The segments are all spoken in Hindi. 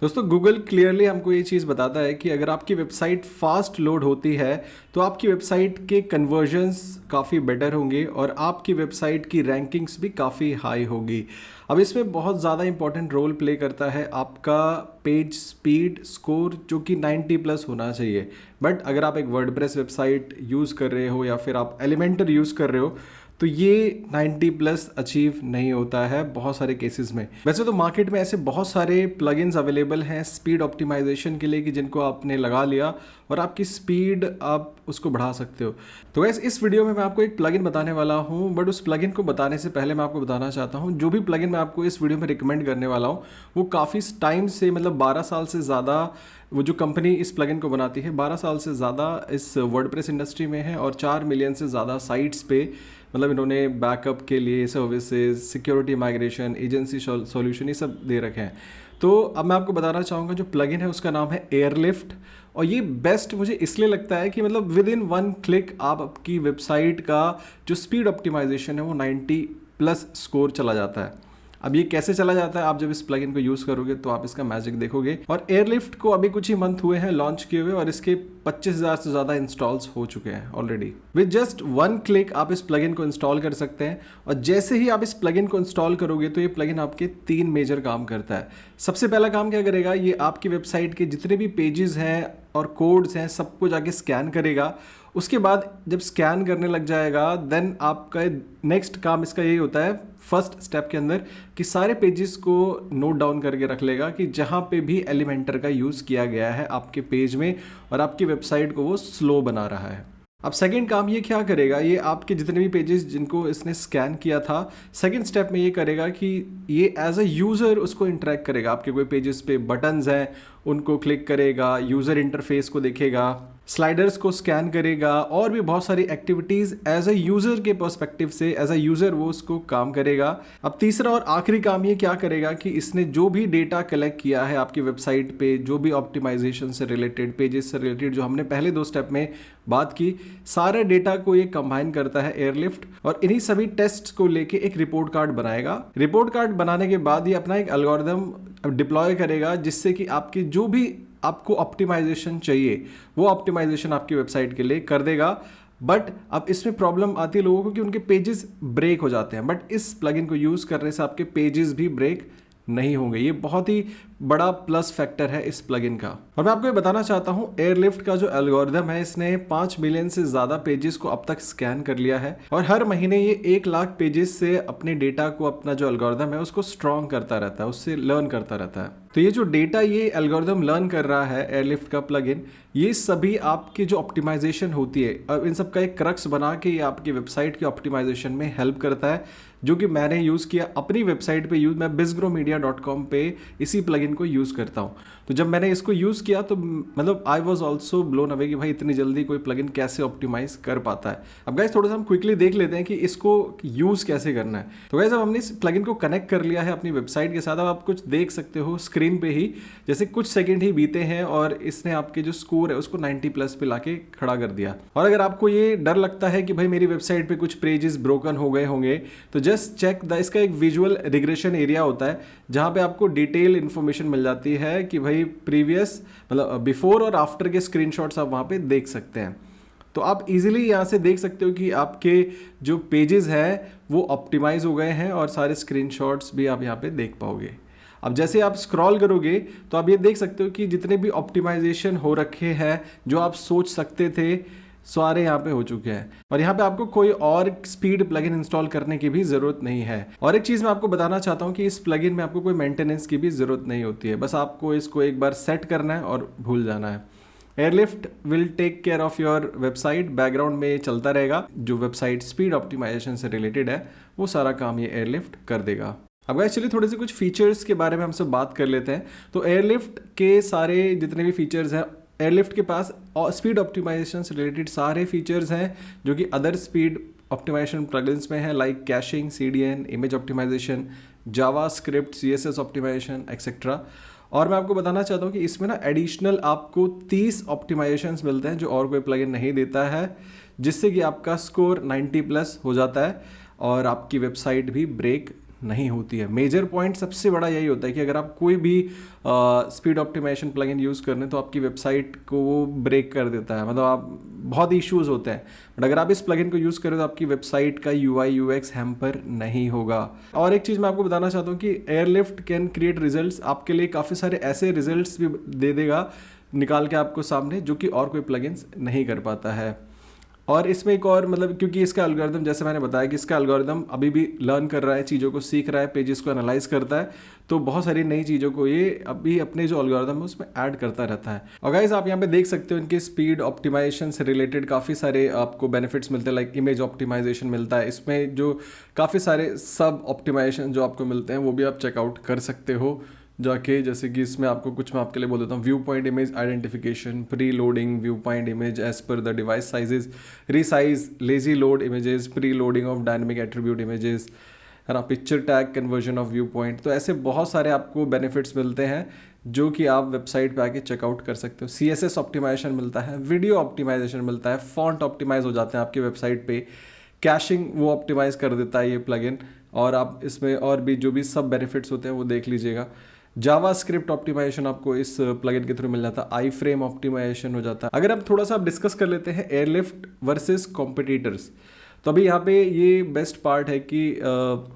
दोस्तों गूगल क्लियरली हमको ये चीज़ बताता है कि अगर आपकी वेबसाइट फास्ट लोड होती है तो आपकी वेबसाइट के कन्वर्जन्स काफ़ी बेटर होंगे और आपकी वेबसाइट की रैंकिंग्स भी काफ़ी हाई होगी। अब इसमें बहुत ज़्यादा इंपॉर्टेंट रोल प्ले करता है आपका पेज स्पीड स्कोर जो कि 90 प्लस होना चाहिए। बट अगर आप एक वर्डप्रेस वेबसाइट यूज़ कर रहे हो या फिर आप एलिमेंटर यूज़ कर रहे हो तो ये 90 प्लस अचीव नहीं होता है बहुत सारे केसेस में। वैसे तो मार्केट में ऐसे बहुत सारे प्लगइन्स अवेलेबल हैं स्पीड ऑप्टिमाइजेशन के लिए कि जिनको आपने लगा लिया और आपकी स्पीड आप उसको बढ़ा सकते हो। तो वैसे इस वीडियो में मैं आपको एक प्लगइन बताने वाला हूँ, बट उस प्लगइन को बताने से पहले मैं आपको बताना चाहता हूँ जो भी प्लगइन मैं आपको इस वीडियो में रिकमेंड करने वाला हूँ वो काफ़ी टाइम से मतलब 12 साल से ज़्यादा वो जो कंपनी इस प्लगइन को बनाती है 12 साल से ज़्यादा इस वर्डप्रेस इंडस्ट्री में है और 4 मिलियन से ज़्यादा साइट्स पे मतलब इन्होंने बैकअप के लिए services, security migration, agency solution ये सब दे रखे हैं। तो अब मैं आपको बताना चाहूँगा जो प्लगइन है उसका नाम है एयरलिफ्ट और ये बेस्ट मुझे इसलिए लगता है कि मतलब विद इन 1 क्लिक आप आपकी वेबसाइट का जो स्पीड ऑप्टिमाइजेशन है वो 90 प्लस स्कोर चला जाता है। अब ये कैसे चला जाता है, आप जब इस प्लगइन को यूज़ करोगे तो आप इसका मैजिक देखोगे। और एयरलिफ्ट को अभी कुछ ही मंथ हुए हैं लॉन्च किए हुए और इसके 25,000 से ज़्यादा इंस्टॉल्स हो चुके हैं ऑलरेडी। विद जस्ट 1 क्लिक आप इस प्लगइन को इंस्टॉल कर सकते हैं और जैसे ही आप इस प्लगइन को इंस्टॉल करोगे तो ये प्लगइन आपके 3 मेजर काम करता है। सबसे पहला काम क्या करेगा, ये आपकी वेबसाइट के जितने भी पेजेस हैं और कोड्स हैं सबको जाके स्कैन करेगा। उसके बाद जब स्कैन करने लग जाएगा देन आपका नेक्स्ट काम इसका यही होता है फर्स्ट स्टेप के अंदर कि सारे पेजेस को नोट डाउन करके रख लेगा कि जहाँ पे भी एलिमेंटर का यूज़ किया गया है आपके पेज में और आपकी वेबसाइट को वो स्लो बना रहा है। अब सेकंड काम ये क्या करेगा, ये आपके जितने भी पेजेस जिनको इसने स्कैन किया था सेकंड स्टेप में ये करेगा कि ये एज अ यूज़र उसको इंटरेक्ट करेगा। आपके कोई पेजेस पे बटन्स हैं उनको क्लिक करेगा, यूज़र इंटरफेस को देखेगा, स्लाइडर्स को स्कैन करेगा और भी बहुत सारी एक्टिविटीज़ एज अ यूज़र के पर्सपेक्टिव से एज अ यूज़र वो उसको काम करेगा। अब तीसरा और आखिरी काम ये क्या करेगा कि इसने जो भी डेटा कलेक्ट किया है आपकी वेबसाइट पे, जो भी ऑप्टिमाइजेशन से रिलेटेड, पेजेस से रिलेटेड जो हमने पहले 2 स्टेप में बात की, सारे डेटा को ये कंबाइन करता है एयरलिफ्ट और इन्हीं सभी टेस्ट को लेके एक रिपोर्ट कार्ड बनाएगा। रिपोर्ट कार्ड बनाने के बाद ये अपना एक एल्गोरिदम डिप्लॉय करेगा जिससे कि आपकी जो भी आपको ऑप्टिमाइजेशन चाहिए वो ऑप्टिमाइजेशन आपकी वेबसाइट के लिए कर देगा। बट अब इसमें प्रॉब्लम आती है लोगों को कि उनके पेजेस ब्रेक हो जाते हैं, बट इस प्लगइन को यूज़ करने से आपके पेजेस भी ब्रेक नहीं होंगे। ये बहुत ही बड़ा प्लस फैक्टर है इस प्लगइन का। और मैं आपको ये बताना चाहता हूँ एयरलिफ्ट का जो एल्गोरिदम है इसने 5 मिलियन से ज़्यादा पेजेस को अब तक स्कैन कर लिया है और हर महीने ये 1 लाख पेजेस से अपने डेटा को, अपना जो एल्गोरिदम है उसको स्ट्रॉन्ग करता रहता है, उससे लर्न करता रहता है। तो ये जो डेटा ये एल्गोरिदम लर्न कर रहा है एयरलिफ्ट का प्लगइन, ये सभी आपकी जो ऑप्टिमाइजेशन होती है अब इन सब का एक क्रक्स बना के ये आपकी वेबसाइट की ऑप्टिमाइजेशन में हेल्प करता है, जो कि मैंने यूज़ किया अपनी वेबसाइट पे। मैं bizgrowmedia.com पे इसी प्लगइन को यूज़ करता हूँ। तो जब मैंने इसको यूज़ किया तो मतलब I was also blown away कि भाई इतनी जल्दी कोई प्लगइन कैसे ऑप्टिमाइज कर पाता है। अब गाइस थोड़ा सा हम क्विकली देख लेते हैं कि इसको यूज़ कैसे करना है। तो गाइस अब हमने इस प्लगइन को कनेक्ट कर लिया है अपनी वेबसाइट के साथ। अब आप कुछ देख सकते हो स्क्रीन पे ही, जैसे कुछ सेकंड ही बीते हैं और इसने आपके जो स्कोर है उसको 90 प्लस पे लाके खड़ा कर दिया। और अगर आपको ये डर लगता है कि भाई मेरी वेबसाइट पे कुछ पेजेस ब्रोकन हो गए होंगे तो जस्ट चेक द, इसका एक विजुअल रिग्रेशन एरिया होता है जहाँ पे आपको डिटेल इन्फॉर्मेशन मिल जाती है कि भाई प्रीवियस मतलब बिफोर और आफ्टर के स्क्रीनशॉट्स आप वहाँ पे देख सकते हैं। तो आप इजीली यहाँ से देख सकते हो कि आपके जो पेजेस हैं वो ऑप्टिमाइज हो गए हैं और सारे स्क्रीनशॉट्स भी आप यहाँ पे देख पाओगे। अब जैसे आप स्क्रॉल करोगे तो आप ये देख सकते हो कि जितने भी ऑप्टिमाइजेशन हो रखे हैं जो आप सोच सकते थे सारे यहाँ पे हो चुके हैं और यहाँ पे आपको कोई और स्पीड प्लगइन इंस्टॉल करने की भी ज़रूरत नहीं है। और एक चीज़ मैं आपको बताना चाहता हूँ कि इस प्लगइन में आपको कोई मेंटेनेंस की भी ज़रूरत नहीं होती है, बस आपको इसको एक बार सेट करना है और भूल जाना है। Airlift will take care of your website, background में चलता रहेगा, जो वेबसाइट स्पीड ऑप्टिमाइजेशन से रिलेटेड है वो सारा काम ये एयरलिफ्ट कर देगा। अब एक्चुअली थोड़े से कुछ फीचर्स के बारे में हमसे बात कर लेते हैं। तो एयरलिफ्ट के सारे जितने भी फीचर्स हैं, एयरलिफ्ट के पास स्पीड ऑप्टिमाइजेशन से रिलेटेड सारे फीचर्स हैं जो कि अदर स्पीड ऑप्टिमाइजेशन प्लगइन्स में है, like caching, CDN, image optimization, JavaScript, CSS optimization etcetera. और मैं आपको बताना चाहता हूँ कि इसमें ना एडिशनल आपको 30 ऑप्टिमाइजेशंस मिलते हैं जो और कोई प्लगइन नहीं देता है, जिससे कि आपका स्कोर 90 प्लस हो जाता है और आपकी वेबसाइट भी ब्रेक नहीं होती है। मेजर पॉइंट सबसे बड़ा यही होता है कि अगर आप कोई भी स्पीड ऑप्टिमाइजेशन प्लगइन यूज़ कर रहे हैं तो आपकी वेबसाइट को वो ब्रेक कर देता है, मतलब आप बहुत इश्यूज होते हैं। बट अगर आप इस प्लगइन को यूज़ करें तो आपकी वेबसाइट का UI UX हैम्पर नहीं होगा। और एक चीज़ मैं आपको बताना चाहता हूँ कि एयरलिफ्ट कैन क्रिएट रिजल्ट्स, आपके लिए काफ़ी सारे ऐसे रिजल्ट्स भी दे देगा निकाल के आपको सामने, जो कि और कोई प्लगइन्स नहीं कर पाता है। और इसमें एक और मतलब, क्योंकि इसका एल्गोरिदम, जैसे मैंने बताया कि इसका एल्गोरिदम अभी भी लर्न कर रहा है, चीज़ों को सीख रहा है, पेजेस को एनालाइज करता है, तो बहुत सारी नई चीज़ों को ये अभी अपने जो एल्गोरिदम है उसमें ऐड करता रहता है। और गाइस आप यहाँ पे देख सकते हो इनके स्पीड ऑप्टिमाइजेशन से रिलेटेड काफ़ी सारे आपको बेनिफिट्स मिलते हैं, लाइक इमेज ऑप्टिमाइजेशन मिलता है इसमें, जो काफ़ी सारे सब ऑप्टिमाइजेशन जो आपको मिलते हैं वो भी आप चेकआउट कर सकते हो जाके। जैसे कि इसमें आपको कुछ मैं आपके लिए बोल देता हूँ, view point image identification, preloading view point image as per the device sizes, resize lazy load images, preloading of dynamic attribute images, है ना, picture tag conversion of view point. तो ऐसे बहुत सारे आपको बेनिफिट्स मिलते हैं जो कि आप वेबसाइट पे आके चेकआउट कर सकते हो। CSS ऑप्टिमाइजेशन मिलता है, वीडियो ऑप्टिमाइजेशन मिलता है, फॉन्ट ऑप्टिमाइज हो जाते हैं आपकी वेबसाइट पे, कैशिंग वो ऑप्टिमाइज कर देता है ये प्लगइन। और आप इसमें और भी जो भी सब बेनिफिट्स होते हैं वो देख लीजिएगा। जावास्क्रिप्ट ऑप्टिमाइजेशन आपको इस प्लगइन के थ्रू मिल जाता है, आई फ्रेम ऑप्टिमाइजेशन हो जाता है। अगर हम थोड़ा सा आप डिस्कस कर लेते हैं एयरलिफ्ट वर्सेस कॉम्पिटिटर्स, तो अभी यहाँ पे ये बेस्ट पार्ट है कि अब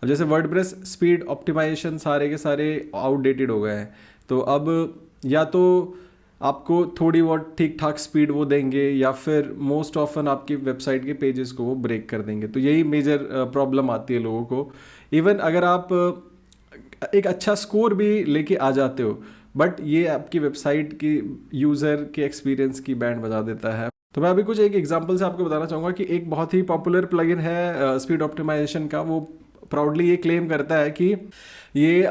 जैसे वर्डप्रेस स्पीड ऑप्टिमाइजेशन सारे के सारे आउटडेटेड हो गए हैं, तो अब या तो आपको थोड़ी बहुत ठीक ठाक स्पीड वो देंगे या फिर मोस्ट ऑफन आपकी वेबसाइट के पेजेस को वो ब्रेक कर देंगे। तो यही मेजर प्रॉब्लम आती है लोगों को। इवन अगर आप एक अच्छा स्कोर भी लेके आ जाते हो, बट ये आपकी वेबसाइट की यूज़र के एक्सपीरियंस की बैंड बजा देता है। तो मैं अभी कुछ एक एग्जांपल से आपको बताना चाहूँगा कि एक बहुत ही पॉपुलर प्लगइन है स्पीड ऑप्टिमाइजेशन का, वो प्राउडली ये क्लेम करता है कि ये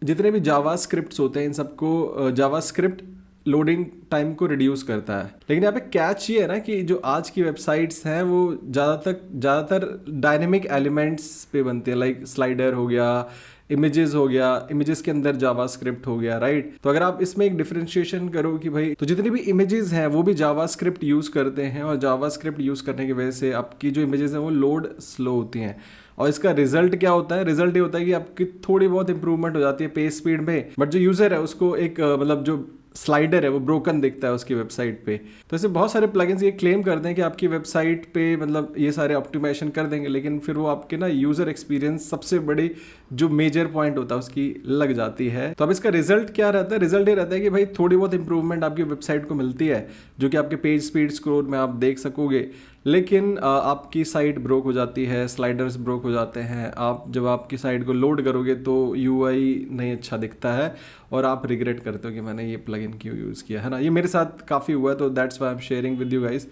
जितने भी जावा स्क्रिप्ट्स होते हैं इन सबको जावा स्क्रिप्ट लोडिंग टाइम को रिड्यूस करता है। लेकिन यहाँ पे कैच ये है ना कि जो आज की वेबसाइट्स हैं वो ज़्यादातर डायनेमिक एलिमेंट्स पे बनती है, लाइक स्लाइडर हो गया, इमेजेस हो गया, इमेजेस के अंदर जावास्क्रिप्ट हो गया, राइट। तो अगर आप इसमें एक डिफरेंशिएशन करो कि भाई तो जितनी भी इमेजेस हैं वो भी जावास्क्रिप्ट यूज़ करते हैं, और जावास्क्रिप्ट यूज़ करने की वजह से आपकी जो इमेजेस हैं वो लोड स्लो होती हैं। और इसका रिजल्ट क्या होता है? रिजल्ट ये होता है कि आपकी थोड़ी बहुत इंप्रूवमेंट हो जाती है पेज स्पीड में, बट जो यूज़र है उसको एक मतलब जो स्लाइडर है वो ब्रोकन दिखता है उसकी वेबसाइट पे। तो ऐसे बहुत सारे प्लगइन्स ये क्लेम करते हैं कि आपकी वेबसाइट पे मतलब ये सारे ऑप्टिमाइजेशन कर देंगे, लेकिन फिर वो आपके ना यूज़र एक्सपीरियंस सबसे बड़ी जो मेजर पॉइंट होता है उसकी लग जाती है। तो अब इसका रिजल्ट क्या रहता है? रिजल्ट ये रहता है कि भाई थोड़ी बहुत इंप्रूवमेंट आपकी वेबसाइट को मिलती है, जो कि आपके पेज स्पीड स्कोर में आप देख सकोगे, लेकिन आपकी साइट ब्रोक हो जाती है, स्लाइडर्स ब्रोक हो जाते हैं। आप जब आपकी साइट को लोड करोगे तो UI नहीं अच्छा दिखता है और आप रिग्रेट करते हो कि मैंने ये प्लगइन क्यों यूज़ किया, है ना। ये मेरे साथ काफ़ी हुआ है, तो that's why I am sharing with you guys.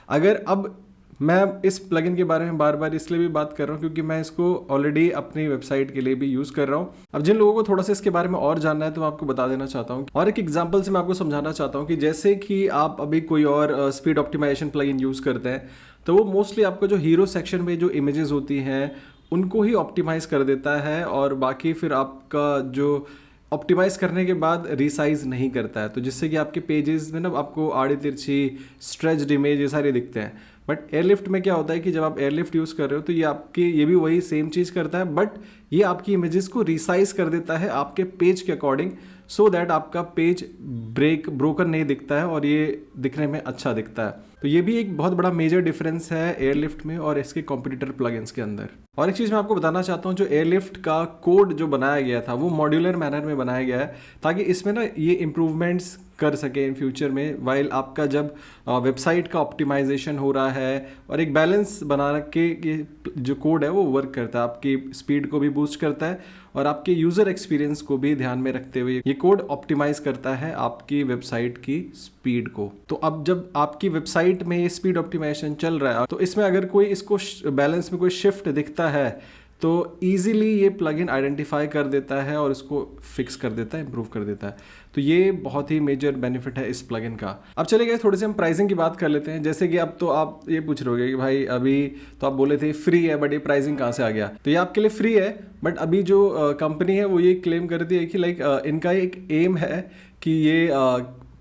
अगर अब मैं इस प्लगइन के बारे में बार बार इसलिए भी बात कर रहा हूँ क्योंकि मैं इसको ऑलरेडी अपनी वेबसाइट के लिए भी यूज़ कर रहा हूँ। अब जिन लोगों को थोड़ा सा इसके बारे में और जानना है तो मैं आपको बता देना चाहता हूँ, और एक एग्जांपल से मैं आपको समझाना चाहता हूँ कि जैसे कि आप अभी कोई और स्पीड ऑप्टिमाइजेशन प्लगइन यूज़ करते हैं, तो वो मोस्टली आपको जो हीरो सेक्शन में जो इमेजेस होती हैं उनको ही ऑप्टिमाइज़ कर देता है, और बाकी फिर आपका जो ऑप्टिमाइज़ करने के बाद रिसाइज नहीं करता है, तो जिससे कि आपके पेजेस में ना आपको आड़ी तिरछी स्ट्रेच्ड इमेज ये सारे दिखते हैं। बट एयरलिफ्ट में क्या होता है कि जब आप एयरलिफ्ट यूज़ कर रहे हो तो ये भी वही सेम चीज़ करता है, बट ये आपकी इमेजेस को रिसाइज कर देता है आपके पेज के अकॉर्डिंग, सो दैट आपका पेज ब्रोकन नहीं दिखता है और ये दिखने में अच्छा दिखता है। तो ये भी एक बहुत बड़ा मेजर डिफरेंस है एयरलिफ्ट में और इसके कॉम्पिटिटर प्लगइन्स के अंदर। और एक चीज़ मैं आपको बताना चाहता हूँ, जो एयरलिफ्ट का कोड जो बनाया गया था वो मॉड्यूलर मैनर में बनाया गया है, ताकि इसमें ना ये इम्प्रूवमेंट्स कर सके इन फ्यूचर में, वाइल आपका जब वेबसाइट का ऑप्टिमाइजेशन हो रहा है, और एक बैलेंस बना के ये जो कोड है वो वर्क करता है, आपकी स्पीड को भी बूस्ट करता है और आपके यूज़र एक्सपीरियंस को भी ध्यान में रखते हुए ये कोड ऑप्टिमाइज करता है आपकी वेबसाइट की स्पीड को। तो अब जब आपकी वेबसाइट में ये स्पीड ऑप्टिमाइजेशन चल रहा है, तो इसमें अगर कोई इसको बैलेंस में कोई शिफ्ट दिखता है तो ईजिली ये प्लगइन आइडेंटिफाई कर देता है और इसको फिक्स कर देता है, इंप्रूव कर देता है। तो ये बहुत ही मेजर बेनिफिट है इस प्लगइन का। अब चले गए थोड़े से हम प्राइसिंग की बात कर लेते हैं। जैसे कि अब तो आप ये पूछ रहे होगे कि भाई अभी तो आप बोले थे फ्री है, बट ये प्राइसिंग कहाँ से आ गया? तो ये आपके लिए फ्री है, बट अभी जो कंपनी है वो ये क्लेम करती है कि लाइक इनका एक एम है कि ये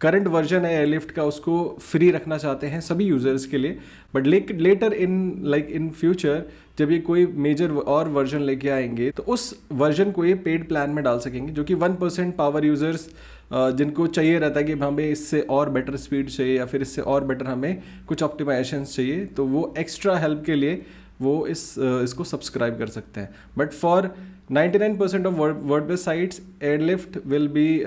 करंट वर्जन है एयरलिफ्ट का उसको फ्री रखना चाहते हैं सभी यूजर्स के लिए, बट लेटर इन फ्यूचर जब ये कोई मेजर और वर्जन लेके आएंगे तो उस वर्जन को ये पेड प्लान में डाल सकेंगे, जो कि 1% पावर यूजर्स जिनको चाहिए रहता है कि हमें इससे और बेटर स्पीड चाहिए या फिर इससे और बेटर हमें कुछ ऑप्टिमाइजेशन चाहिए, तो वो एक्स्ट्रा हेल्प के लिए वो इसको सब्सक्राइब कर सकते हैं। But for 99% of WordPress sites Airlift will be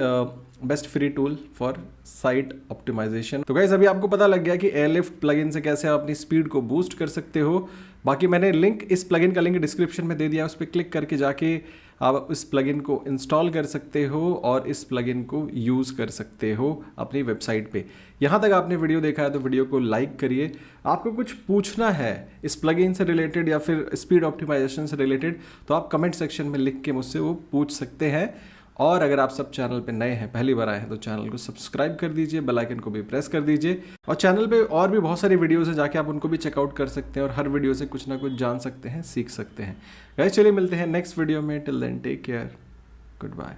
best free tool for site optimization. तो गाइस अभी आपको पता लग गया कि एयरलिफ्ट प्लगइन से कैसे आप अपनी स्पीड को बूस्ट कर सकते हो। बाकी मैंने इस प्लगइन का लिंक डिस्क्रिप्शन में दे दिया, उस पर क्लिक करके जाके आप इस प्लगइन को इंस्टॉल कर सकते हो और इस प्लगइन को यूज़ कर सकते हो अपनी वेबसाइट पे। यहाँ तक आपने वीडियो देखा है तो वीडियो को लाइक करिए। आपको कुछ पूछना है इस प्लगइन से रिलेटेड या फिर स्पीड ऑप्टिमाइजेशन से रिलेटेड तो आप कमेंट सेक्शन में लिख के मुझसे वो पूछ सकते हैं। और अगर आप सब चैनल पे नए हैं, पहली बार आए हैं, तो चैनल को सब्सक्राइब कर दीजिए, बेल आइकन को भी प्रेस कर दीजिए। और चैनल पे और भी बहुत सारी वीडियोस हैं, जाके आप उनको भी चेकआउट कर सकते हैं और हर वीडियो से कुछ ना कुछ जान सकते हैं, सीख सकते हैं। गाइस चलिए मिलते हैं नेक्स्ट वीडियो में। Till then take care, good bye.